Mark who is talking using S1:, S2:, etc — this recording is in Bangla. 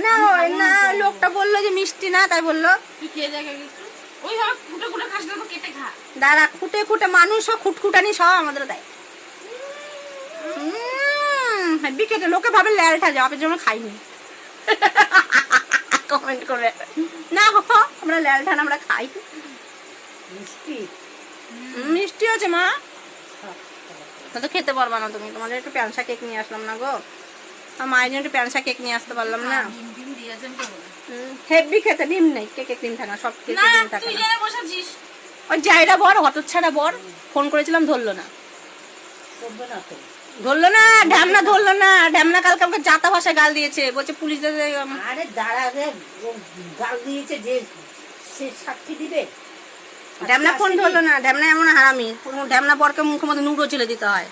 S1: না না, লোকটা বললো যে মিষ্টি না, তাই বললো। দাঁড়া, খুঁটে খুঁটে মানুষ খুটখুটানি সব আমাদের দেয়। বিকেটে লোকে ভাবে ল্যালটা যাবে, জন্য খাইনি। কমেন্ট করে না গো, আমরা ল্যালঠান আমরা খাই। মিষ্টি আছে মা, তো খেতে পারবা না তুমি। তোমাদের একটু প্যানসা কেক নিয়ে আসলাম না গো, মায়ের জন্য একটু প্যানসা কেক নিয়ে আসতে পারলাম না। হেভি খেতে, ডিম নেই, কেকে ডিম থাকে না, সব কেকে ডিম থাকে না। ওই জায়গা বর, হতচ্ছাড়া বর, ফোন করেছিলাম ধরলো না, ধরলো না, ঢ্যামনা ধরলো না। ঢ্যামনা কালকে আমাকে জাতা ভাষায় গাল দিয়েছে, বলছে পুলিশ।
S2: আরে দাঁড়া রে, গাল দিয়েছে যে সে সাক্ষী দিবে।
S1: ঢ্যামনা ফোন ধরলো না, ঢ্যামনা এমন হারামি, ঢ্যামনা বরকে মুখের মধ্যে নুডো ছেলে দিতে হয়।